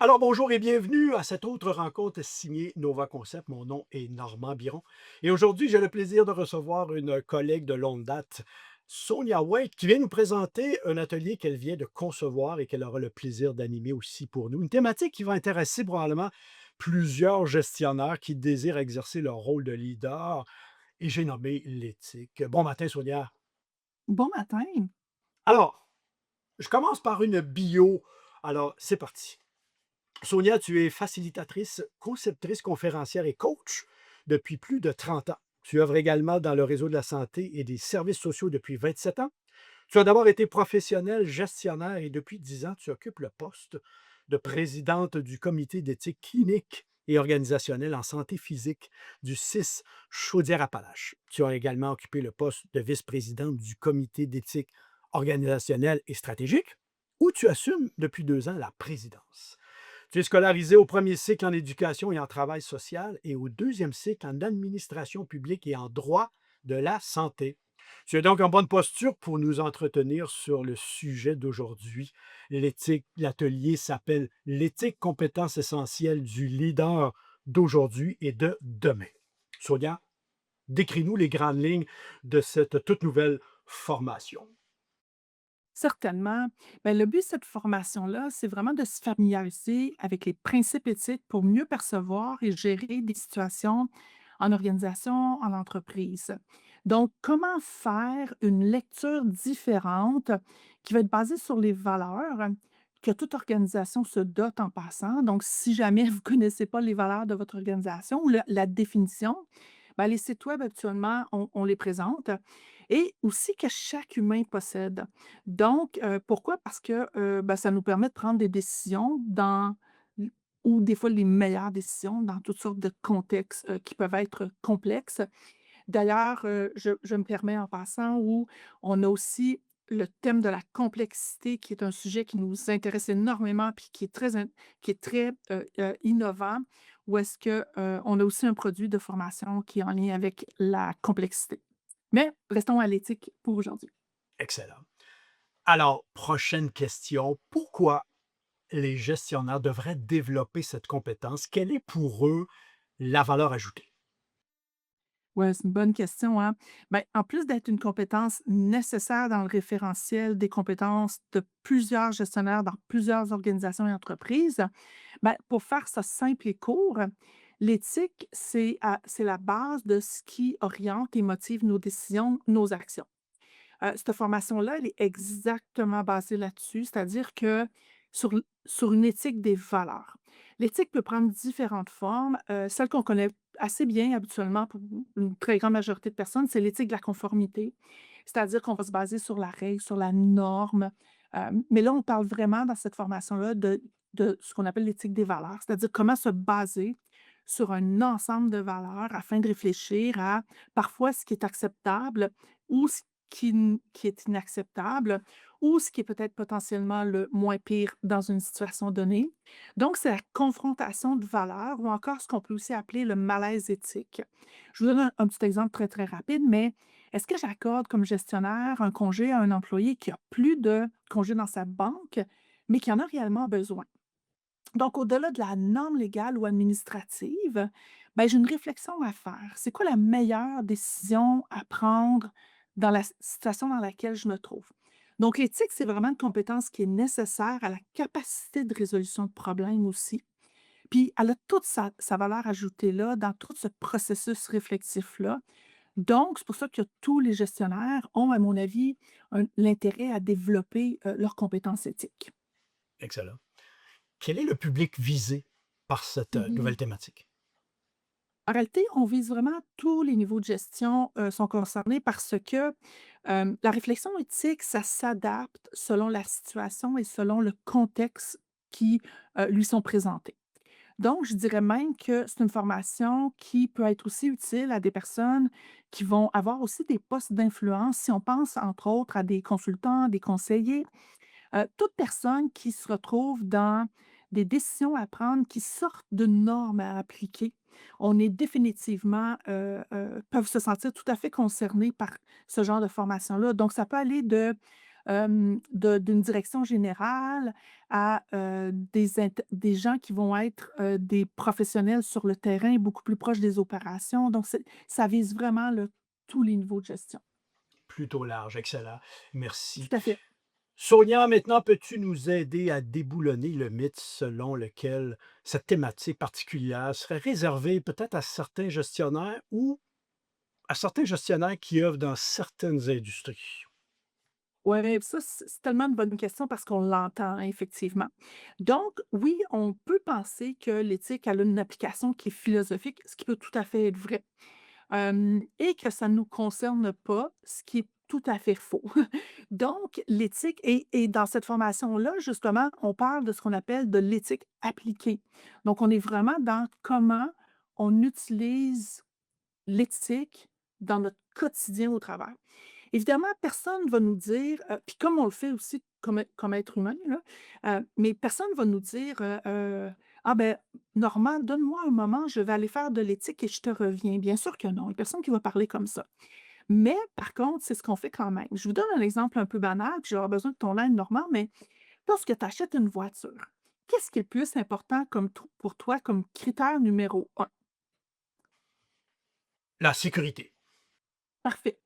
Alors bonjour et bienvenue à cette autre rencontre signée Nova Concept. Mon nom est Normand Biron et aujourd'hui, j'ai le plaisir de recevoir une collègue de longue date, Sonia White, qui vient nous présenter un atelier qu'elle vient de concevoir et qu'elle aura le plaisir d'animer aussi pour nous. Une thématique qui va intéresser probablement plusieurs gestionnaires qui désirent exercer leur rôle de leader et j'ai nommé l'éthique. Bon matin, Sonia. Bon matin. Alors, je commence par une bio. Alors, c'est parti. Sonia, tu es facilitatrice, conceptrice, conférencière et coach depuis plus de 30 ans. Tu œuvres également dans le réseau de la santé et des services sociaux depuis 27 ans. Tu as d'abord été professionnelle, gestionnaire et depuis 10 ans, tu occupes le poste de présidente du comité d'éthique clinique et organisationnelle en santé physique du 6 Chaudière-Appalaches. Tu as également occupé le poste de vice-présidente du comité d'éthique organisationnelle et stratégique, où tu assumes depuis 2 ans la présidence. Tu es scolarisé au premier cycle en éducation et en travail social et au deuxième cycle en administration publique et en droit de la santé. Tu es donc en bonne posture pour nous entretenir sur le sujet d'aujourd'hui. L'éthique, l'atelier s'appelle L'éthique, compétence essentielle du leader d'aujourd'hui et de demain. Sonia, décris-nous les grandes lignes de cette toute nouvelle formation. Certainement. Le but de cette formation-là, c'est vraiment de se familiariser avec les principes éthiques pour mieux percevoir et gérer des situations en organisation, en entreprise. Donc, comment faire une lecture différente qui va être basée sur les valeurs que toute organisation se dote en passant. Donc, si jamais vous ne connaissez pas les valeurs de votre organisation ou la définition, les sites web, actuellement, on les présente et aussi que chaque humain possède. Donc, pourquoi? Parce que, ça nous permet de prendre des décisions dans l ou des fois les meilleures décisions dans toutes sortes de contextes, qui peuvent être complexes. D'ailleurs, je me permets en passant où on a aussi le thème de la complexité qui est un sujet qui nous intéresse énormément puis qui est très, innovant, où est-ce que, on a aussi un produit de formation qui est en lien avec la complexité. Mais restons à l'éthique pour aujourd'hui. Excellent. Alors, prochaine question. Pourquoi les gestionnaires devraient développer cette compétence? Quelle est pour eux la valeur ajoutée? Ouais, c'est une bonne question, hein. En plus d'être une compétence nécessaire dans le référentiel des compétences de plusieurs gestionnaires dans plusieurs organisations et entreprises, pour faire ça simple et court, l'éthique, c'est la base de ce qui oriente et motive nos décisions, nos actions. Cette formation-là, elle est exactement basée là-dessus, c'est-à-dire que sur une éthique des valeurs. L'éthique peut prendre différentes formes. Celle qu'on connaît assez bien habituellement pour une très grande majorité de personnes, c'est l'éthique de la conformité. C'est-à-dire qu'on va se baser sur la règle, sur la norme. Mais là, on parle vraiment dans cette formation-là de ce qu'on appelle l'éthique des valeurs, c'est-à-dire comment se baser sur un ensemble de valeurs afin de réfléchir à parfois ce qui est acceptable ou ce qui est inacceptable ou ce qui est peut-être potentiellement le moins pire dans une situation donnée. Donc, c'est la confrontation de valeurs ou encore ce qu'on peut aussi appeler le malaise éthique. Je vous donne un petit exemple très, très rapide, mais est-ce que j'accorde comme gestionnaire un congé à un employé qui a plus de congés dans sa banque, mais qui en a réellement besoin? Donc, au-delà de la norme légale ou administrative, j'ai une réflexion à faire. C'est quoi la meilleure décision à prendre dans la situation dans laquelle je me trouve? Donc, l'éthique, c'est vraiment une compétence qui est nécessaire à la capacité de résolution de problèmes aussi. Puis, elle a toute sa valeur ajoutée là, dans tout ce processus réflexif-là. Donc, c'est pour ça que tous les gestionnaires ont, à mon avis, l'intérêt à développer leurs compétences éthiques. Excellent. Quel est le public visé par cette nouvelle thématique? En réalité, on vise vraiment tous les niveaux de gestion, sont concernés parce que, la réflexion éthique, ça s'adapte selon la situation et selon le contexte qui, lui sont présentés. Donc, je dirais même que c'est une formation qui peut être aussi utile à des personnes qui vont avoir aussi des postes d'influence. Si on pense, entre autres, à des consultants, des conseillers, toute personne qui se retrouve dans des décisions à prendre qui sortent de normes à appliquer, on est définitivement, peuvent se sentir tout à fait concernés par ce genre de formation-là. Donc ça peut aller de, d'une direction générale à, des gens qui vont être, des professionnels sur le terrain, beaucoup plus proches des opérations. Donc ça vise vraiment, là, tous les niveaux de gestion. Plutôt large, excellent. Merci. Tout à fait. Sonia, maintenant, peux-tu nous aider à déboulonner le mythe selon lequel cette thématique particulière serait réservée peut-être à certains gestionnaires ou à certains gestionnaires qui œuvrent dans certaines industries? Ouais, ça, c'est tellement une bonne question parce qu'on l'entend, hein, effectivement. Donc, oui, on peut penser que l'éthique, elle a une application qui est philosophique, ce qui peut tout à fait être vrai. Et que ça ne nous concerne pas, ce qui est tout à fait faux. Donc, l'éthique et dans cette formation-là, justement, on parle de ce qu'on appelle de l'éthique appliquée. Donc, on est vraiment dans comment on utilise l'éthique dans notre quotidien au travail. Évidemment, personne ne va nous dire, puis comme on le fait aussi comme être humain, là, mais personne ne va nous dire, «Ah ben, Normand, donne-moi un moment, je vais aller faire de l'éthique et je te reviens». Bien sûr que non, il y a personne qui va parler comme ça. Mais par contre, c'est ce qu'on fait quand même. Je vous donne un exemple un peu banal, puis je vais avoir besoin de ton aide, Normand, mais lorsque tu achètes une voiture, qu'est-ce qui est le plus important comme pour toi comme critère numéro un? La sécurité. Parfait.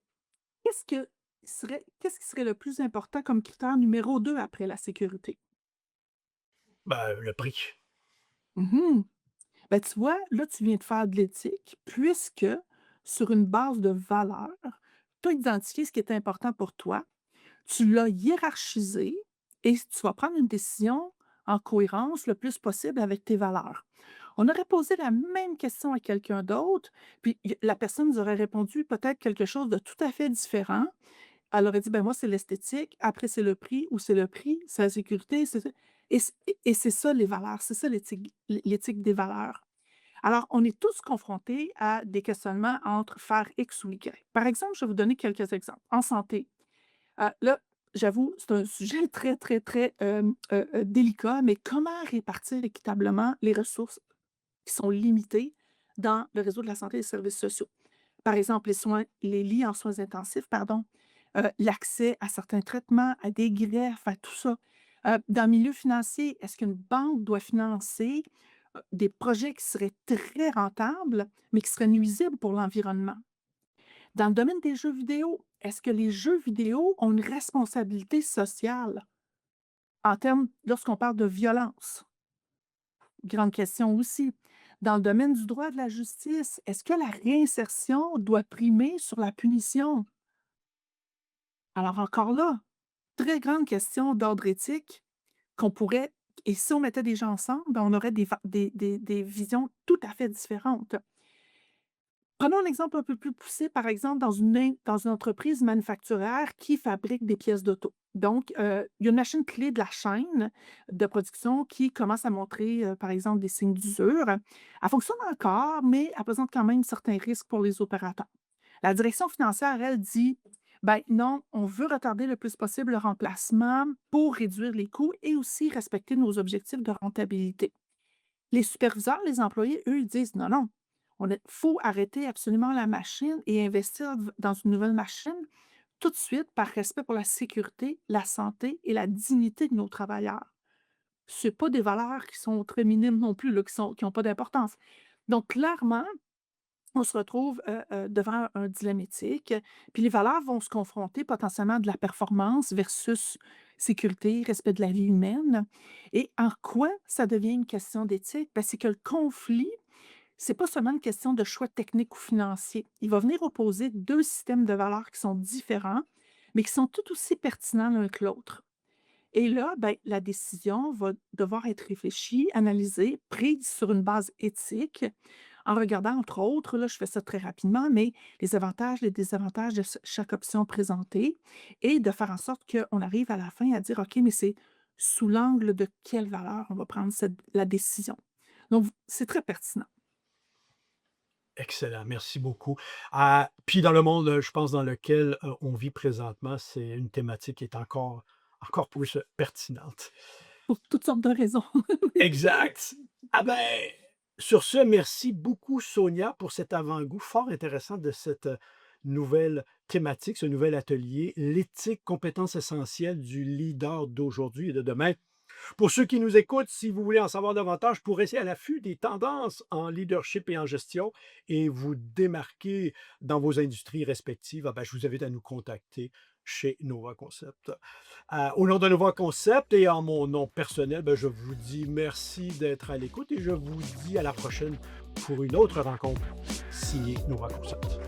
Qu'est-ce qui serait le plus important comme critère numéro 2 après la sécurité? Ben, le prix. Mmh. Ben, tu vois, là, tu viens de faire de l'éthique puisque sur une base de valeurs, tu as identifié ce qui est important pour toi, tu l'as hiérarchisé et tu vas prendre une décision en cohérence le plus possible avec tes valeurs. On aurait posé la même question à quelqu'un d'autre, puis la personne nous aurait répondu peut-être quelque chose de tout à fait différent. Elle aurait dit: «Ben, moi, c'est l'esthétique, après c'est le prix ou c'est le prix, c'est la sécurité, c'est ça» et c'est ça les valeurs, c'est ça l'éthique des valeurs. Alors, on est tous confrontés à des questionnements entre faire X ou Y. Par exemple, je vais vous donner quelques exemples. En santé, là, j'avoue, c'est un sujet très, très, très, délicat, mais comment répartir équitablement les ressources qui sont limitées dans le réseau de la santé et des services sociaux? Par exemple, les lits en soins intensifs, pardon, l'accès à certains traitements, à des greffes, à tout ça. Dans le milieu financier, est-ce qu'une banque doit financer, des projets qui seraient très rentables, mais qui seraient nuisibles pour l'environnement? Dans le domaine des jeux vidéo, est-ce que les jeux vidéo ont une responsabilité sociale en termes lorsqu'on parle de violence? Grande question aussi. Dans le domaine du droit de la justice, est-ce que la réinsertion doit primer sur la punition? Alors encore là, très grande question d'ordre éthique qu'on pourrait et si on mettait des gens ensemble, ben, on aurait des visions tout à fait différentes. Prenons un exemple un peu plus poussé, par exemple, dans une entreprise manufacturière qui fabrique des pièces d'auto. Donc, il y a une machine clé de la chaîne de production qui commence à montrer, par exemple, des signes d'usure. Elle fonctionne encore, mais elle présente quand même certains risques pour les opérateurs. La direction financière, elle, dit ben non, on veut retarder le plus possible le remplacement pour réduire les coûts et aussi respecter nos objectifs de rentabilité. Les superviseurs, les employés, eux, ils disent non, non, il faut arrêter absolument la machine et investir dans une nouvelle machine tout de suite par respect pour la sécurité, la santé et la dignité de nos travailleurs. Ce pas des valeurs qui sont très minimes non plus, là, qui ont pas d'importance. Donc, clairement, on se retrouve, devant un dilemme éthique, puis les valeurs vont se confronter potentiellement à de la performance versus sécurité, respect de la vie humaine et en quoi ça devient une question d'éthique? Ben, c'est que le conflit, c'est pas seulement une question de choix technique ou financier. Il va venir opposer 2 systèmes de valeurs qui sont différents, mais qui sont tout aussi pertinents l'un que l'autre et là, ben, la décision va devoir être réfléchie, analysée, prise sur une base éthique en regardant, entre autres, là, je fais ça très rapidement, mais les avantages, les désavantages de chaque option présentée et de faire en sorte qu'on arrive à la fin à dire, OK, mais c'est sous l'angle de quelle valeur on va prendre la décision. Donc, c'est très pertinent. Excellent, merci beaucoup. Ah, puis dans le monde, je pense dans lequel, on vit présentement, c'est une thématique qui est encore plus, pertinente. Pour toutes sortes de raisons. Exact. Ah ben, sur ce, merci beaucoup Sonia pour cet avant-goût fort intéressant de cette, nouvelle thématique, ce nouvel atelier, l'éthique, compétence essentielle du leader d'aujourd'hui et de demain. Pour ceux qui nous écoutent, si vous voulez en savoir davantage pour rester à l'affût des tendances en leadership et en gestion et vous démarquer dans vos industries respectives, ah ben, je vous invite à nous contacter chez Nova Concept. Au nom de Nova Concept et en mon nom personnel, ben, je vous dis merci d'être à l'écoute et je vous dis à la prochaine pour une autre rencontre signée Nova Concept.